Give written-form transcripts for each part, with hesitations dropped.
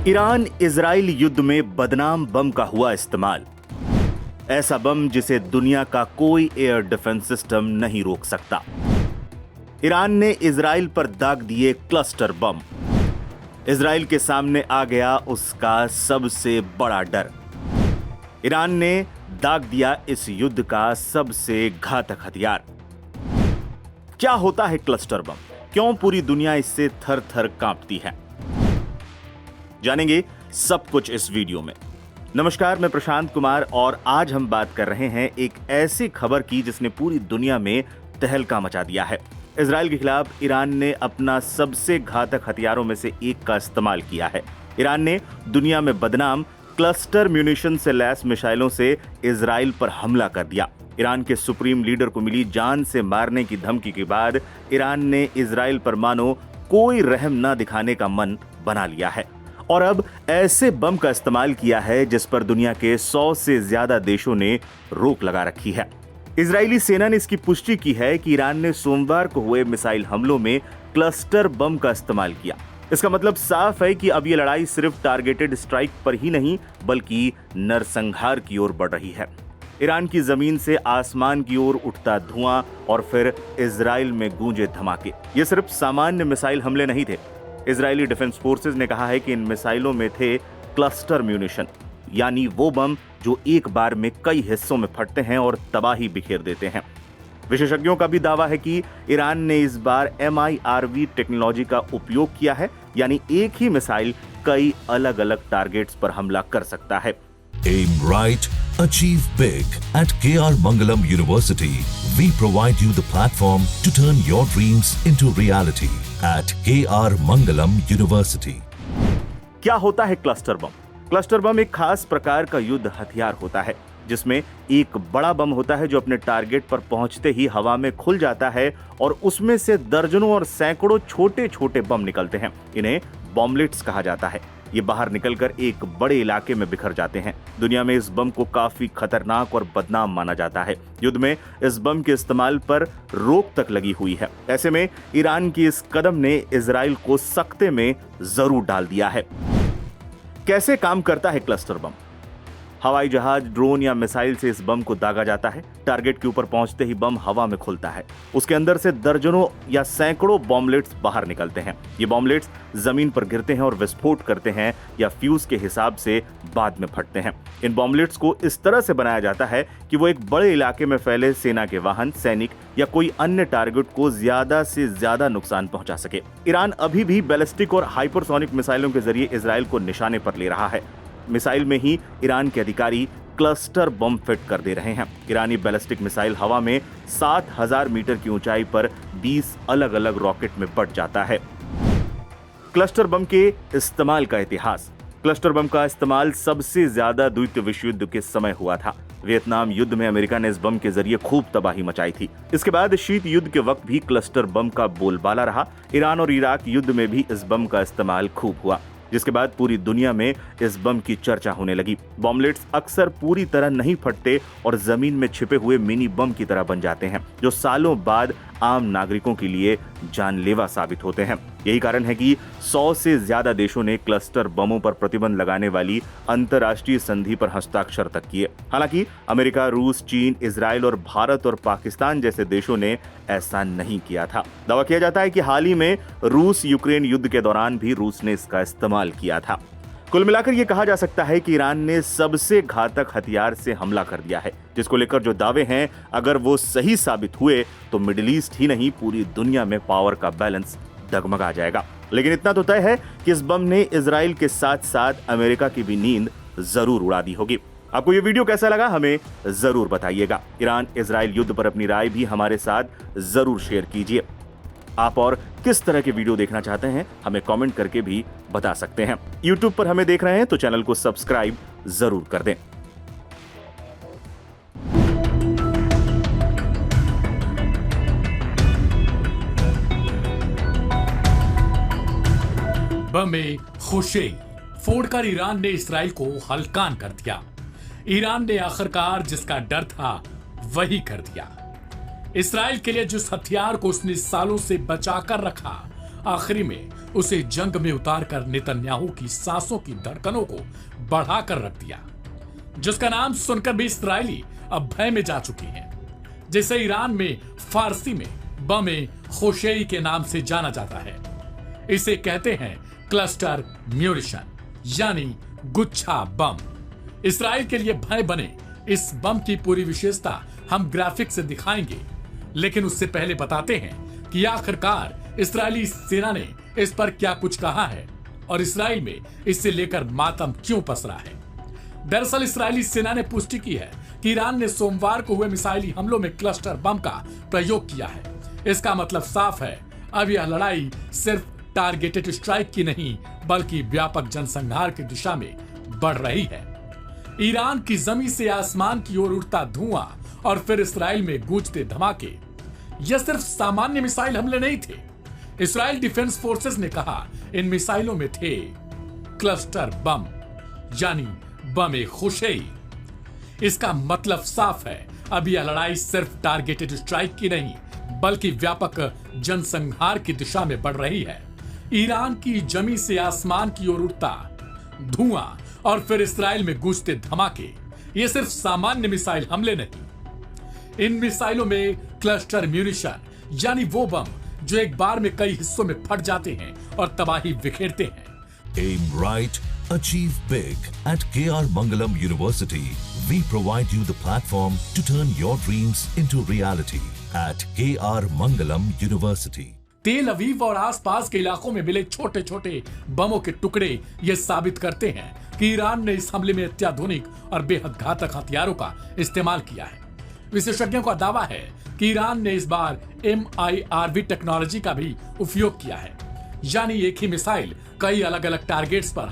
Iran Israel युद्ध में बदनाम बम का हुआ इस्तेमाल। ऐसा बम जिसे दुनिया का कोई एयर डिफेंस सिस्टम नहीं रोक सकता। ईरान ने इजराइल पर दाग दिए क्लस्टर बम। इजराइल के सामने आ गया उसका सबसे बड़ा डर। ईरान ने दाग दिया इस युद्ध का सबसे घातक हथियार। क्या होता है क्लस्टर बम? क्यों पूरी दुनिया इससे थर थर कांपती है? जानेंगे सब कुछ इस वीडियो में। नमस्कार, मैं प्रशांत कुमार और आज हम बात कर रहे हैं एक ऐसी खबर की जिसने पूरी दुनिया में तहलका मचा दिया है। इजराइल के खिलाफ ईरान ने अपना सबसे घातक हथियारों में से एक का इस्तेमाल किया है। ईरान ने दुनिया में बदनाम क्लस्टर म्यूनिशन से लैस मिसाइलों से इजराइल पर हमला कर दिया। ईरान के सुप्रीम लीडर को मिली जान से मारने की धमकी के बाद ईरान ने इजराइल पर मानो कोई रहम न दिखाने का मन बना लिया है और अब ऐसे बम का इस्तेमाल किया है जिस पर दुनिया के 100 से ज्यादा देशों ने रोक लगा रखी है। इजरायली सेना ने इसकी पुष्टि की है कि ईरान ने सोमवार को हुए मिसाइल हमलों में क्लस्टर बम का इस्तेमाल किया। इसका मतलब साफ है कि अब यह लड़ाई सिर्फ टारगेटेड स्ट्राइक पर ही नहीं बल्कि नरसंहार की ओर बढ़ रही है। ईरान की जमीन से आसमान की ओर उठता धुआं और फिर इजराइल में गूंजे धमाके, ये सिर्फ सामान्य मिसाइल हमले नहीं थे। इजरायली डिफेंस फोर्सेज ने कहा है कि इन मिसाइलों में थे क्लस्टर म्यूनिशन, यानी वो बम जो एक बार में कई हिस्सों में फटते हैं और तबाही बिखेर देते हैं। विशेषज्ञों का भी दावा है कि ईरान ने इस बार MIRV टेक्नोलॉजी का उपयोग किया है, यानी एक ही मिसाइल कई अलग अलग टारगेट्स पर हमला कर सकता है। Aim right, achieve big. At KR Mangalam University, we provide you the platform to turn your dreams into reality. At KR Mangalam University. क्या होता है क्लस्टर बम? क्लस्टर बम एक खास प्रकार का युद्ध हथियार होता है जिसमें एक बड़ा बम होता है जो अपने टारगेट पर पहुंचते ही हवा में खुल जाता है और उसमें से दर्जनों और सैकड़ों छोटे छोटे बम निकलते हैं। इन्हें बॉम्बलेट्स कहा जाता है। ये बाहर निकलकर एक बड़े इलाके में बिखर जाते हैं। दुनिया में इस बम को काफी खतरनाक और बदनाम माना जाता है। युद्ध में इस बम के इस्तेमाल पर रोक तक लगी हुई है। ऐसे में ईरान की इस कदम ने इजराइल को सख्ते में जरूर डाल दिया है। कैसे काम करता है क्लस्टर बम? हवाई जहाज, ड्रोन या मिसाइल से इस बम को दागा जाता है। टारगेट के ऊपर पहुंचते ही बम हवा में खुलता है। उसके अंदर से दर्जनों या सैकड़ों बॉम्बलेट्स बाहर निकलते हैं। ये बॉम्बलेट्स जमीन पर गिरते हैं और विस्फोट करते हैं या फ्यूज के हिसाब से बाद में फटते हैं। इन बॉम्बलेट्स को इस तरह से बनाया जाता है कि वो एक बड़े इलाके में फैले सेना के वाहन, सैनिक या कोई अन्य टारगेट को ज्यादा से ज्यादा नुकसान पहुंचा सके। ईरान अभी भी बैलिस्टिक और हाइपरसोनिक मिसाइलों के जरिए इजराइल को निशाने पर ले रहा है। मिसाइल में ही ईरान के अधिकारी क्लस्टर बम फिट कर दे रहे हैं। ईरानी बैलिस्टिक मिसाइल हवा में 7000 मीटर की ऊंचाई पर 20 अलग अलग रॉकेट में बट जाता है। क्लस्टर बम के इस्तेमाल का इतिहास। क्लस्टर बम का इस्तेमाल सबसे ज्यादा द्वितीय विश्व युद्ध के समय हुआ था। वियतनाम युद्ध में अमेरिका ने इस बम के जरिए खूब तबाही मचाई थी। इसके बाद शीत युद्ध के वक्त भी क्लस्टर बम का बोलबाला रहा। ईरान और इराक युद्ध में भी इस बम का इस्तेमाल खूब हुआ, जिसके बाद पूरी दुनिया में इस बम की चर्चा होने लगी। बॉम्बलेट्स अक्सर पूरी तरह नहीं फटते और जमीन में छिपे हुए मिनी बम की तरह बन जाते हैं, जो सालों बाद आम नागरिकों के लिए जानलेवा साबित होते हैं। यही कारण है कि 100 से ज्यादा देशों ने क्लस्टर बमों पर प्रतिबंध लगाने वाली अंतर्राष्ट्रीय संधि पर हस्ताक्षर तक किए। हालांकि अमेरिका, रूस, चीन, इजराइल और भारत और पाकिस्तान जैसे देशों ने ऐसा नहीं किया था। दावा किया जाता है कि हाल ही में रूस यूक्रेन युद्ध के दौरान भी रूस ने इसका इस्तेमाल किया था। कुल मिलाकर यह कहा जा सकता है कि ईरान ने सबसे घातक हथियार से हमला कर दिया है, जिसको लेकर जो दावे हैं अगर वो सही साबित हुए तो मिडिल ईस्ट ही नहीं पूरी दुनिया में पावर का बैलेंस डगमगा जाएगा। लेकिन इतना तो तय है कि इस बम ने इजराइल के साथ साथ अमेरिका की भी नींद जरूर उड़ा दी होगी। आपको ये वीडियो कैसा लगा हमें जरूर बताइएगा। ईरान इजराइल युद्ध पर अपनी राय भी हमारे साथ जरूर शेयर कीजिए। आप और किस तरह के वीडियो देखना चाहते हैं हमें कमेंट करके भी बता सकते हैं। YouTube पर हमें देख रहे हैं तो चैनल को सब्सक्राइब जरूर कर दें। बमे खुशी फोड़कर ईरान ने इसराइल को हल्कान कर दिया। ईरान ने आखिरकार जिसका डर था वही कर दिया। इसराइल के लिए जिस हथियार को उसने सालों से बचाकर रखा, आखिरी में उसे जंग में उतारकर नेतन्याहू की सांसों की धड़कनों को बढ़ाकर रख दिया, जिसका नाम सुनकर भी इस्राएली अब भय में जा चुके हैं, जिसे ईरान में फारसी में बम खुशेई के नाम से जाना जाता है। इसे कहते हैं क्लस्टर म्यूनिशन, यानी गुच्छा बम। इस्राएल के लिए भय बने इस बम की पूरी विशेषता हम ग्राफिक से दिखाएंगे, लेकिन उससे पहले बताते हैं कि आखिरकार इस्राएली सेना ने इस पर क्या कुछ कहा है और इस्राएल में इससे लेकर मातम क्यों पसरा है। दरअसल इस्राएली सेना ने पुष्टि की है कि ईरान ने सोमवार को हुए मिसाइली हमलों में क्लस्टर बम का प्रयोग किया है। इसका मतलब साफ है, अब यह लड़ाई सिर्फ टारगेटेड स्ट्राइक की नहीं बल्कि व्यापक जनसंहार की दिशा में बढ़ रही है। ईरान की जमीन से आसमान की ओर उड़ता धुआं और फिर इस्राएल में गूंजते धमाके, यह सिर्फ सामान्य मिसाइल हमले नहीं थे। इस्राएल डिफेंस फोर्सेस ने कहा इन मिसाइलों में थे क्लस्टर बम, यानी बम खुशेई। इसका मतलब साफ है, अब यह लड़ाई सिर्फ टारगेटेड स्ट्राइक की नहीं बल्कि व्यापक जनसंहार की दिशा में बढ़ रही है। ईरान की जमीन से आसमान की ओर उड़ता धुआं और फिर इस्राएल में गूंजते धमाके, ये सिर्फ सामान्य मिसाइल हमले नहीं। इन मिसाइलों में क्लस्टर म्यूनिशन, यानी वो बम जो एक बार में कई हिस्सों में फट जाते हैं और तबाही बिखेरते हैं। Aim right, achieve big. At KR Mangalam University, we provide you the platform to turn your dreams into reality. At KR Mangalam University. तेल अवीव और आसपास के इलाकों में मिले छोटे छोटे बमों के टुकड़े ये साबित करते हैं कि ईरान ने इस हमले में अत्याधुनिक और बेहद घातक हथियारों का इस्तेमाल किया है। विशेषज्ञों का दावा है कि ईरान ने इस बार MIRV टेक्नोलॉजी का भी उपयोग किया है, यानी एक ही मिसाइल कई अलग अलग टारगेट्स पर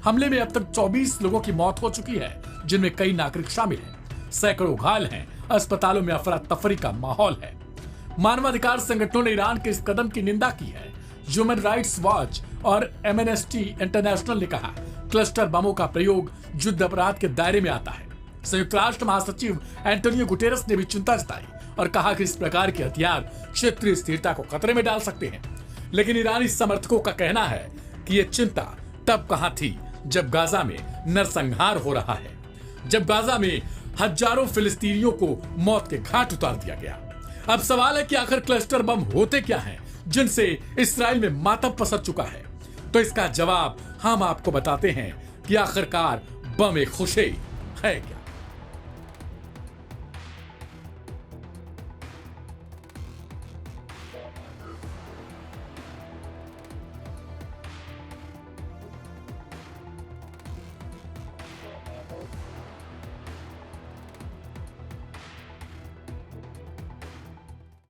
हमले में अब तक 24 लोगों की मौत हो चुकी है, जिनमें कई नागरिक शामिल हैं। सैकड़ों घायल हैं, अस्पतालों में अफरा तफरी का माहौल है। मानवाधिकार संगठनों ने ईरान के इस कदम की निंदा की है। ह्यूमन राइट्स वॉच और एमनेस्टी इंटरनेशनल ने कहा क्लस्टर बमों का प्रयोग युद्ध अपराध के दायरे में आता है। संयुक्त राष्ट्र महासचिव एंटोनियो गुटेरस ने भी चिंता जताई और कहा कि इस प्रकार के हथियार क्षेत्रीय स्थिरता को खतरे में डाल सकते हैं। लेकिन ईरानी समर्थकों का कहना है कि यह चिंता तब कहां थी जब गाजा में नरसंहार हो रहा है, जब गाजा में हजारों फिलिस्तीनियों को मौत के घाट उतार दिया गया। अब सवाल है कि आखिर क्लस्टर बम होते क्या हैं जिनसे इस्राएल में मातम पसर चुका है। तो इसका जवाब हम आपको बताते हैं कि आखिरकार बम खुशेई है क्या।